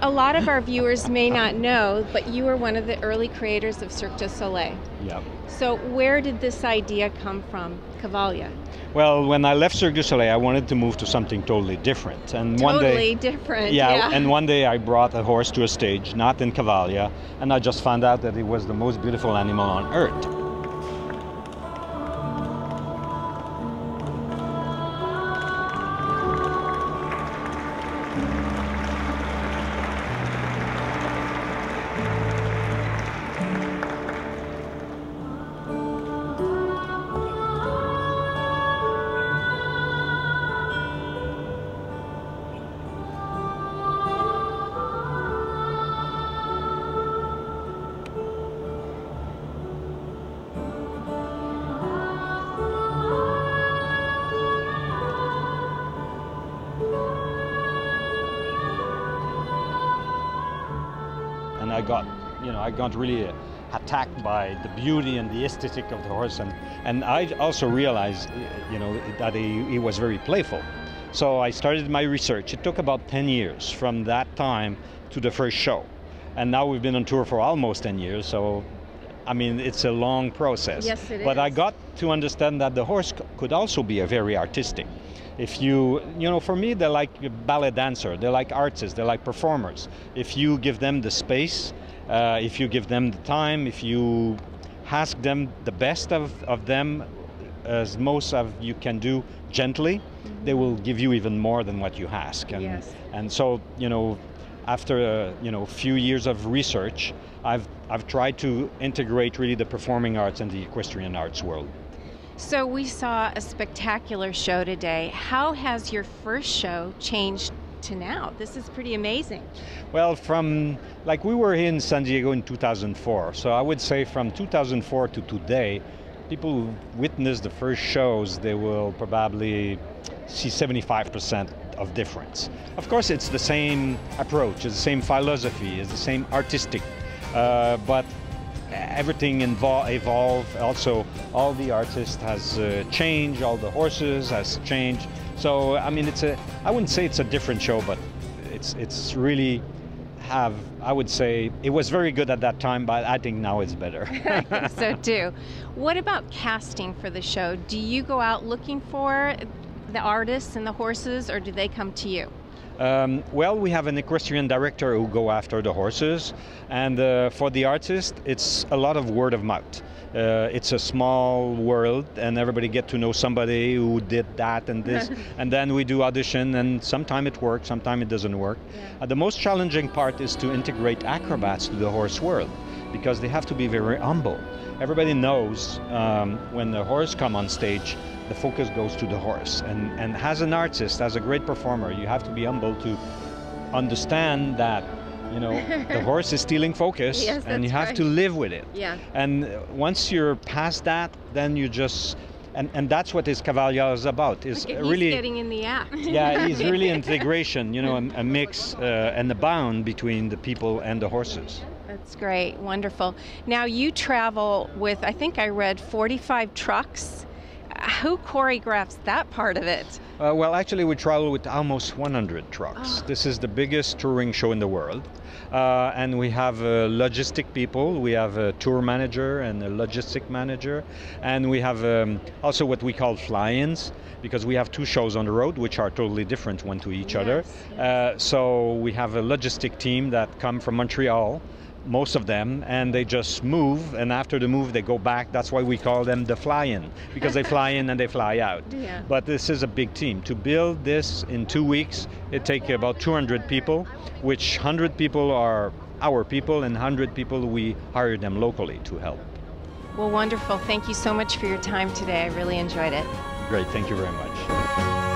a lot of our viewers may not know, but you were one of the early creators of Cirque du Soleil. Yeah. So where did this idea come from, Cavalia? Well, when I left Cirque du Soleil, I wanted to move to something totally different. And Totally different, yeah. And one day I brought a horse to a stage, not in Cavalia, and I just found out that it was the most beautiful animal on earth. And I got really attacked by the beauty and the aesthetic of the horse, and I also realized, that he was very playful. So I started my research. It took about 10 years from that time to the first show, and now we've been on tour for almost 10 years. So, I mean, it's a long process. Yes, it is. But I got to understand that the horse could also be a very artistic. If for me, they're like a ballet dancer, they're like artists, they're like performers. If you give them the space, if you give them the time, if you ask them the best of them, as most of you can do gently, they will give you even more than what you ask. And, yes. And so, after a few years of research, I've tried to integrate really the performing arts and the equestrian arts world. So we saw a spectacular show today. How has your first show changed to now? This is pretty amazing. Well, we were in San Diego in 2004. So I would say from 2004 to today, people who witnessed the first shows, they will probably see 75% of difference. Of course, it's the same approach, it's the same philosophy, it's the same artistic, but everything evolved. Also, all the artists has changed, all the horses has changed. So, I mean, I wouldn't say it's a different show, but it's really I would say, it was very good at that time, but I think now it's better. I think so too. What about casting for the show? Do you go out looking for the artists and the horses, or do they come to you? Well, we have an equestrian director who go after the horses, and for the artist, it's a lot of word of mouth. It's a small world, and everybody get to know somebody who did that and this, and then we do audition, and sometimes it works, sometimes it doesn't work. Yeah. The most challenging part is to integrate acrobats to the horse world, because they have to be very humble. Everybody knows when the horse come on stage, the focus goes to the horse. And as an artist, as a great performer, you have to be humble to understand that, the horse is stealing focus, yes, and you have to live with it. Yeah. And once you're past that, then you just, and that's what this Cavalia is about. Is really getting in the act. Yeah, it's really integration, a mix and a bond between the people and the horses. That's great, wonderful. Now you travel with, I think I read 45 trucks. Who choreographs that part of it? Well, actually, we travel with almost 100 trucks. Oh. This is the biggest touring show in the world. And we have logistic people. We have a tour manager and a logistic manager. And we have also what we call fly-ins, because we have two shows on the road, which are totally different one to each other. Yes. So we have a logistic team that come from Montreal, most of them, and they just move, and after the move they go back. That's why we call them the fly-in, because they fly in and they fly out. Yeah. But this is a big team. To build this in 2 weeks, it takes about 200 people, which 100 people are our people and 100 people we hire them locally to help. Well, wonderful. Thank you so much for your time today. I really enjoyed it. Great, thank you very much.